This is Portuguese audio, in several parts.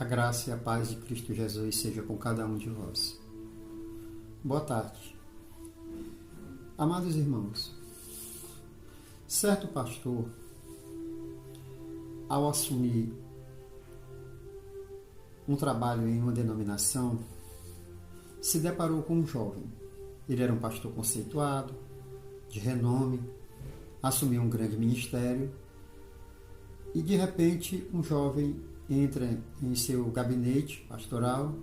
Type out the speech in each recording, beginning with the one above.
A graça e a paz de Cristo Jesus seja com cada um de vós. Boa tarde. Amados irmãos, certo pastor, ao assumir um trabalho em uma denominação, se deparou com um jovem. Ele era um pastor conceituado, de renome, assumiu um grande ministério e, de repente, um jovem entra em seu gabinete pastoral,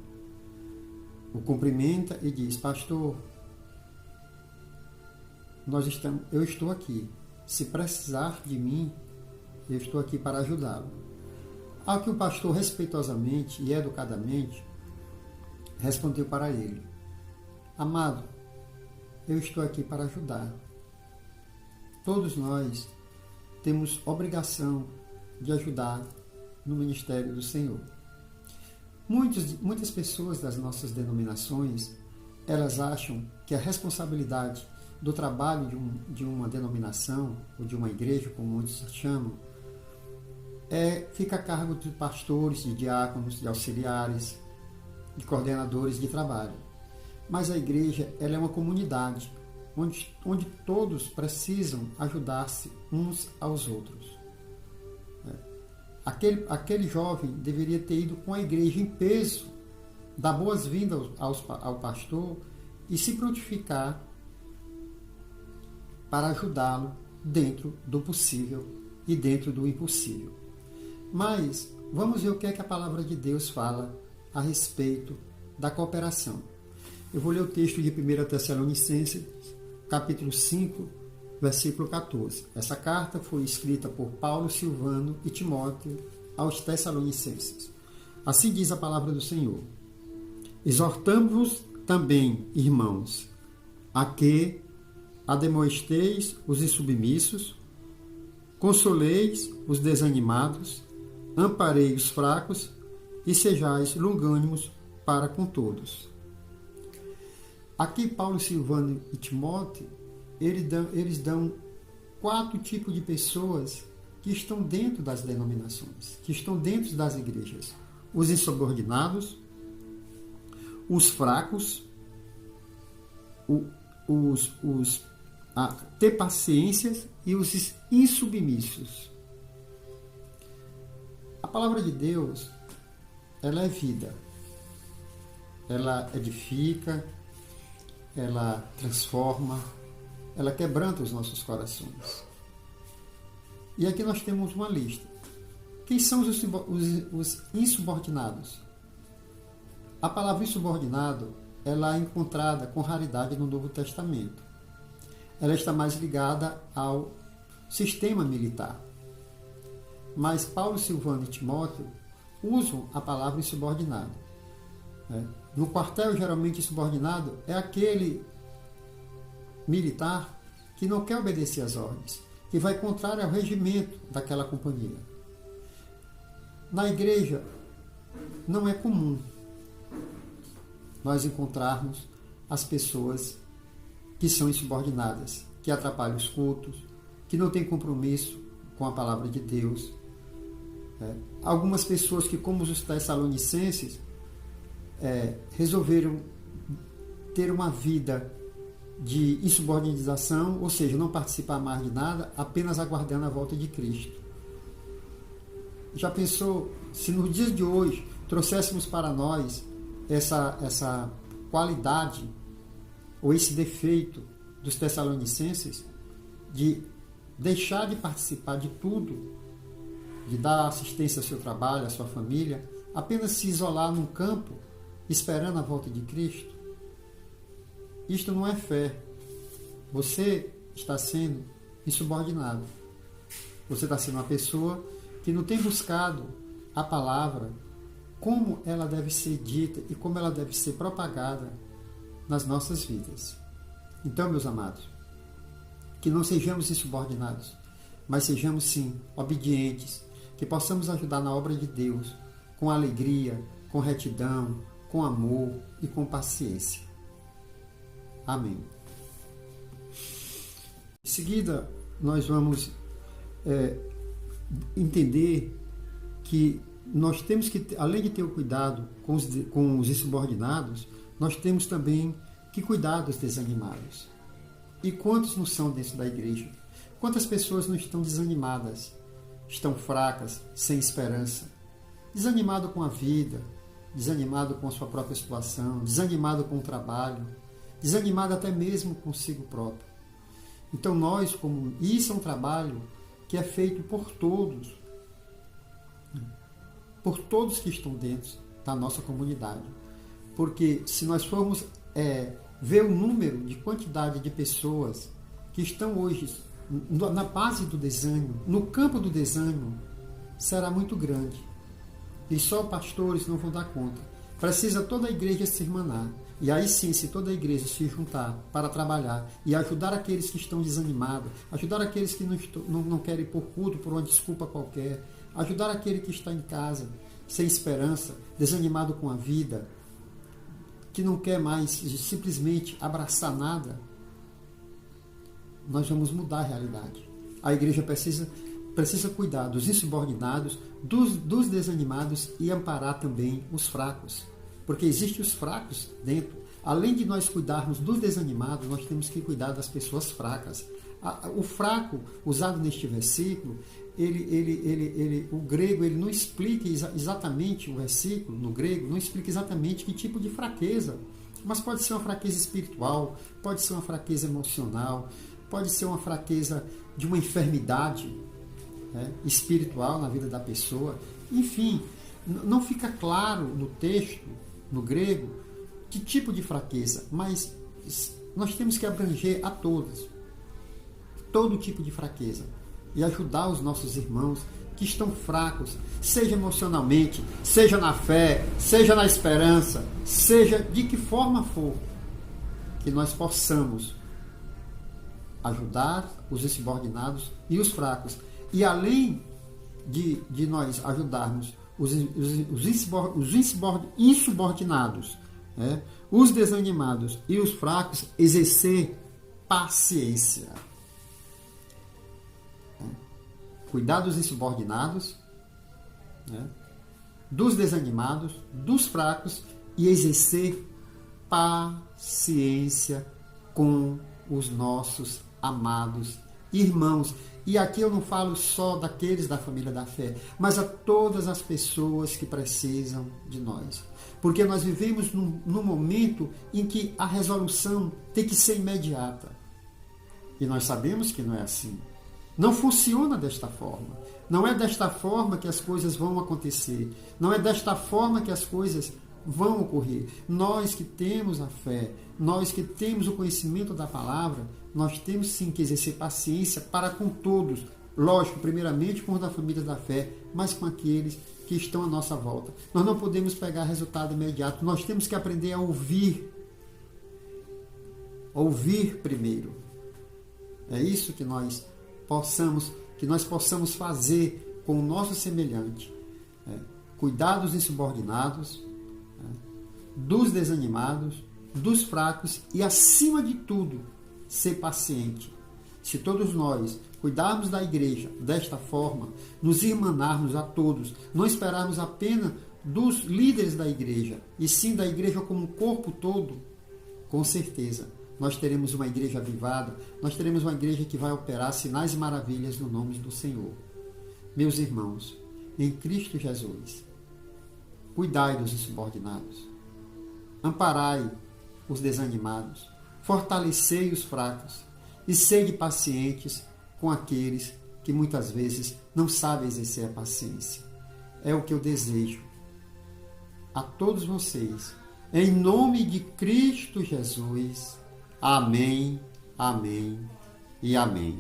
o cumprimenta e diz: pastor, eu estou aqui. Se precisar de mim, eu estou aqui para ajudá-lo. Ao que o pastor, respeitosamente e educadamente, respondeu para ele: amado, eu estou aqui para ajudar. Todos nós temos obrigação de ajudar no ministério do Senhor. Muitas pessoas das nossas denominações, elas acham que a responsabilidade do trabalho de uma denominação, ou de uma igreja, como muitos chamam, fica a cargo de pastores, de diáconos, de auxiliares, de coordenadores de trabalho. Mas a igreja, ela é uma comunidade, onde todos precisam ajudar-se uns aos outros. Aquele jovem deveria ter ido com a igreja em peso, dar boas-vindas ao pastor e se prontificar para ajudá-lo dentro do possível e dentro do impossível. Mas vamos ver o que é que a palavra de Deus fala a respeito da cooperação. Eu vou ler o texto de 1 Tessalonicenses, capítulo 5, versículo 14. Essa carta foi escrita por Paulo, Silvano e Timóteo aos Tessalonicenses. Assim diz a palavra do Senhor: exortamos-vos também, irmãos, a que ademoesteis os insubmissos, consoleis os desanimados, amparei os fracos e sejais longânimos para com todos. Aqui Paulo, Silvano e Timóteo, eles dão 4 tipos de pessoas que estão dentro das denominações, que estão dentro das igrejas: os insubordinados, os fracos, ter paciência e os insubmissos. A palavra de Deus, ela é vida, ela edifica, ela transforma, ela quebranta os nossos corações. E aqui nós temos uma lista. Quem são os insubordinados? A palavra insubordinado, ela é encontrada com raridade no Novo Testamento. Ela está mais ligada ao sistema militar. Mas Paulo, Silvano e Timóteo usam a palavra insubordinado. No quartel, geralmente, insubordinado é aquele militar que não quer obedecer às ordens, que vai contrário ao regimento daquela companhia. Na igreja, não é comum nós encontrarmos as pessoas que são insubordinadas, que atrapalham os cultos, que não têm compromisso com a palavra de Deus. Algumas pessoas que, como os tessalonicenses, resolveram ter uma vida de insubordinação, ou seja, não participar mais de nada, apenas aguardando a volta de Cristo. Já pensou se nos dias de hoje trouxéssemos para nós essa qualidade ou esse defeito dos tessalonicenses de deixar de participar de tudo, de dar assistência ao seu trabalho, à sua família, apenas se isolar num campo esperando a volta de Cristo? Isto não é fé. Você está sendo insubordinado. Você está sendo uma pessoa que não tem buscado a palavra, como ela deve ser dita e como ela deve ser propagada nas nossas vidas. Então, meus amados, que não sejamos insubordinados, mas sejamos sim obedientes, que possamos ajudar na obra de Deus com alegria, com retidão, com amor e com paciência. Amém. Em seguida, nós vamos entender que nós temos que, além de ter o cuidado com os insubordinados, nós temos também que cuidar dos desanimados. E quantos não são dentro da igreja? Quantas pessoas não estão desanimadas, estão fracas, sem esperança, desanimado com a vida, desanimado com a sua própria situação, desanimado com o trabalho, desanimado até mesmo consigo próprio. Então isso é um trabalho que é feito por todos que estão dentro da nossa comunidade. Porque se nós formos ver o número de quantidade de pessoas que estão hoje na base do desânimo, no campo do desânimo, será muito grande. E só pastores não vão dar conta. Precisa toda a igreja se irmanar. E aí sim, se toda a igreja se juntar para trabalhar e ajudar aqueles que estão desanimados, ajudar aqueles que não querem ir por culto, por uma desculpa qualquer, ajudar aquele que está em casa, sem esperança, desanimado com a vida, que não quer mais simplesmente abraçar nada, nós vamos mudar a realidade. A igreja precisa cuidar dos insubordinados, dos desanimados e amparar também os fracos. Porque existem os fracos dentro. Além de nós cuidarmos dos desanimados, nós temos que cuidar das pessoas fracas. O fraco, usado neste versículo, o grego ele não explica exatamente, o versículo no grego não explica exatamente que tipo de fraqueza. Mas pode ser uma fraqueza espiritual, pode ser uma fraqueza emocional, pode ser uma fraqueza de uma enfermidade espiritual na vida da pessoa. Enfim, não fica claro no texto, no grego, que tipo de fraqueza, mas nós temos que abranger a todos, todo tipo de fraqueza, e ajudar os nossos irmãos que estão fracos, seja emocionalmente, seja na fé, seja na esperança, seja de que forma for, que nós possamos ajudar os insubordinados e os fracos. E além de nós ajudarmos os insubordinados, os desanimados e os fracos, exercer paciência. Cuidar dos insubordinados, dos desanimados, dos fracos e exercer paciência com os nossos amados irmãos. E aqui eu não falo só daqueles da família da fé, mas a todas as pessoas que precisam de nós. Porque nós vivemos num momento em que a resolução tem que ser imediata. E nós sabemos que não é assim. Não funciona desta forma. Não é desta forma que as coisas vão acontecer. Não é desta forma que as coisas vão ocorrer. Nós que temos a fé, nós que temos o conhecimento da palavra, nós temos sim que exercer paciência para com todos. Lógico, primeiramente com os da família da fé, mas com aqueles que estão à nossa volta. Nós não podemos pegar resultado imediato. Nós temos que aprender a ouvir. Ouvir primeiro. É isso que nós possamos fazer com o nosso semelhante. Cuidar dos insubordinados, dos desanimados, dos fracos e, acima de tudo, ser paciente. Se todos nós cuidarmos da igreja desta forma, nos irmanarmos a todos, não esperarmos apenas dos líderes da igreja, e sim da igreja como um corpo todo, com certeza nós teremos uma igreja avivada, nós teremos uma igreja que vai operar sinais e maravilhas no nome do Senhor. Meus irmãos, em Cristo Jesus, cuidai dos insubordinados, amparai os desanimados, fortalecei os fracos e sede pacientes com aqueles que muitas vezes não sabem exercer a paciência. É o que eu desejo a todos vocês, em nome de Cristo Jesus. Amém, amém e amém.